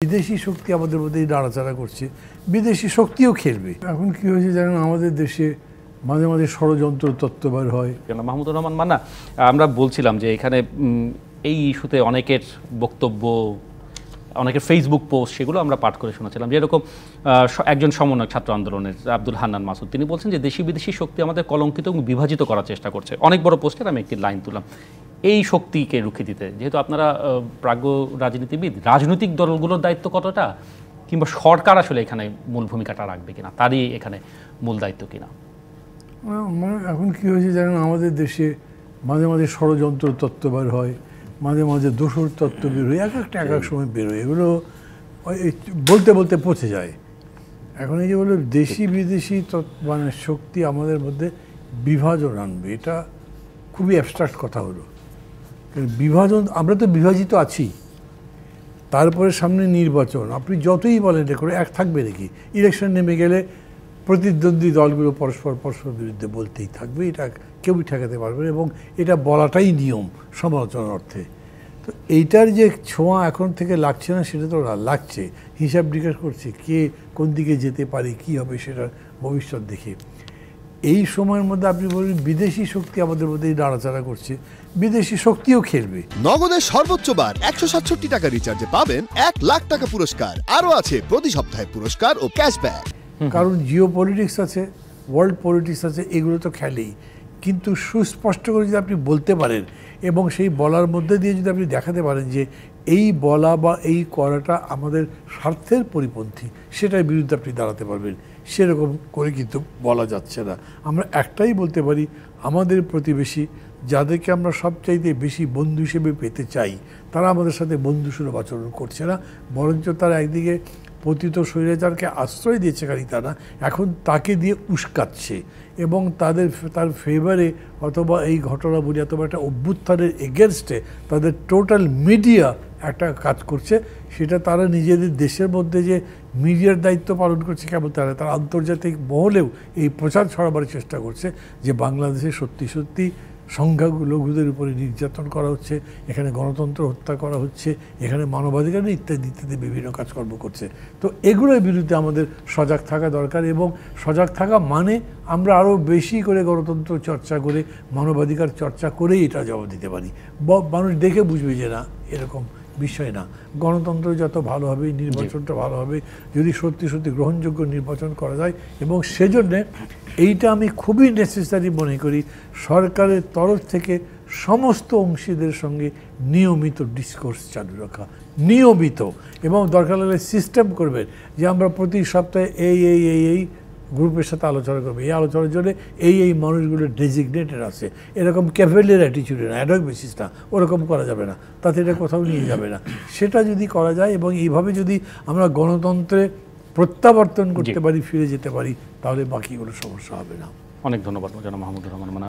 বিদেশি শক্তি আমাদের মধ্যে নাড়াচাড়া করছে, বিদেশি শক্তিও খেলবে। এখন কি হয়েছে জানেন, আমাদের দেশে মাঝে মাঝে ষড়যন্ত্র তত্ত্ব বার হয়। মাহমুদুর রহমান মান্না, আমরা বলছিলাম যে এখানে এই ইস্যুতে অনেকের বক্তব্য, অনেকের ফেসবুক পোস্ট, সেগুলো আমরা পাঠ করে শোনাচ্ছিলাম। যেরকম একজন সমন্বয়ক ছাত্র আন্দোলনের আব্দুল হান্নান মাসুদ, তিনি বলছেন যে দেশি বিদেশি শক্তি আমাদের কলঙ্কিত এবং বিভাজিত করার চেষ্টা করছে। অনেক বড় পোস্টের আমি একটি লাইন তুললাম, এই শক্তিকে রুখে দিতে। যেহেতু আপনারা প্রাজ্ঞ রাজনীতিবিদ, রাজনৈতিক দলগুলোর দায়িত্ব কতটা, কিংবা সরকার আসলে এখানে মূল ভূমিকাটা রাখবে কিনা, তারই এখানে মূল দায়িত্ব কিনা? এখন কি হয়েছে জানেন, আমাদের দেশে মাঝে মাঝে ষড়যন্ত্র তত্ত্ব বার হয়, মাঝে মাঝে দোষর তত্ত্ব বেরোয়, এক এক সময় বেরোয়। এগুলো বলতে বলতে পচে যায়। এখন এই যে বললো দেশি বিদেশি মানে শক্তি আমাদের মধ্যে বিভাজন আনবে, এটা খুবই অ্যাবস্ট্রাক্ট কথা হলো। বিভাজন, আমরা তো বিভাজিত আছি, তারপরে সামনে নির্বাচন। আপনি যতই বলেন এটা করে এক থাকবে নাকি? ইলেকশন নেমে গেলে প্রতিদ্বন্দ্বী দলগুলো পরস্পর বিরুদ্ধে বলতেই থাকবে, এটা কেউই ঠেকাতে পারবে না, এবং এটা বলাটাই নিয়ম সমালোচনার অর্থে। তো এইটার যে ছোঁয়া এখন থেকে লাগছে না, সেটা তো লাগছে। হিসাব নিকাশ করছে কে কোন দিকে যেতে পারে, কি হবে সেটার ভবিষ্যৎ দেখে। এই সময়ের মধ্যে আপনি বলবেন বিদেশি শক্তি আমাদের মধ্যে নাড়াচাড়া করছে, বিদেশি শক্তিও খেলবে। নগদের সর্বোচ্চ বার 167 টাকা রিচার্জে পাবেন 1 লাখ টাকা পুরস্কার। আরও আছে প্রতি সপ্তাহে পুরস্কার ও ক্যাশব্যাক। কারণ জিও পলিটিক্স আছে, ওয়ার্ল্ড পলিটিক্স আছে, এগুলো তো খেলেই। কিন্তু সুস্পষ্ট করে যদি আপনি বলতে পারেন, এবং সেই বলার মধ্যে দিয়ে যদি আপনি দেখাতে পারেন যে এই বলা বা এই করাটা আমাদের স্বার্থের পরিপন্থী, সেটার বিরুদ্ধে আপনি দাঁড়াতে পারবেন। সেরকম করে কিন্তু বলা যাচ্ছে না। আমরা একটাই বলতে পারি, আমাদের প্রতিবেশী যাদেরকে আমরা সবচাইতে বেশি বন্ধু হিসেবে পেতে চাই, তারা আমাদের সাথে বন্ধুসুলভ আচরণ করছে না, বরঞ্চ তারা একদিকে পতিত স্বৈরাচারকে আশ্রয় দিয়েছে, খালি তা না, এখন তাকে দিয়ে উস্কাচ্ছে, এবং তার ফেভারে অথবা এই ঘটনাবলী অথবা একটা অভ্যুত্থানের এগেনস্টে তাদের টোটাল মিডিয়া একটা কাজ করছে। সেটা তারা নিজেদের দেশের মধ্যে যে মিডিয়ার দায়িত্ব পালন করছে কেমন, তারা আন্তর্জাতিক মহলেও এই প্রচার ছড়াবার চেষ্টা করছে যে বাংলাদেশে সত্যি সত্যি সংখ্যালঘুদের উপরে নির্যাতন করা হচ্ছে, এখানে গণতন্ত্র হত্যা করা হচ্ছে, এখানে মানবাধিকার ইত্যাদি ইত্যাদি বিভিন্ন কাজকর্ম করছে। তো এগুলোর বিরুদ্ধে আমাদের সজাগ থাকা দরকার, এবং সজাগ থাকা মানে আমরা আরও বেশি করে গণতন্ত্র চর্চা করে, মানবাধিকার চর্চা করেই এটা জবাব দিতে পারি। মানুষ দেখে বুঝবে যে না, এরকম বিষয় না। গণতন্ত্র যত ভালো হবে, নির্বাচনটা ভালো হবে, যদি সত্যি সত্যি গ্রহণযোগ্য নির্বাচন করা যায়। এবং সেজন্যে এইটা আমি খুবই নেসেসারি মনে করি, সরকারের তরফ থেকে সমস্ত অংশীদের সঙ্গে নিয়মিত ডিসকোর্স চালু রাখা, নিয়মিত। এবং দরকার লাগলে সিস্টেম করবেন যে আমরা প্রতি সপ্তাহে এই গ্রুপের সাথে আলোচনা করবে, এই আলোচনার জন্য এই মানুষগুলো ডেজিগনেটেড আছে। এরকম ক্যাভেলিয়ার অ্যাটিচিউডে না, অ্যাডক বেসিস না, ওরকম করা যাবে না, তাতে এটা কোথাও নিয়ে যাবে না। সেটা যদি করা যায় এবং এইভাবে যদি আমরা গণতন্ত্রে প্রত্যাবর্তন করতে পারি, ফিরে যেতে পারি, তাহলে বাকিগুলো সমস্যা হবে না। অনেক ধন্যবাদ জনাব মাহমুদুর রহমান মান্না।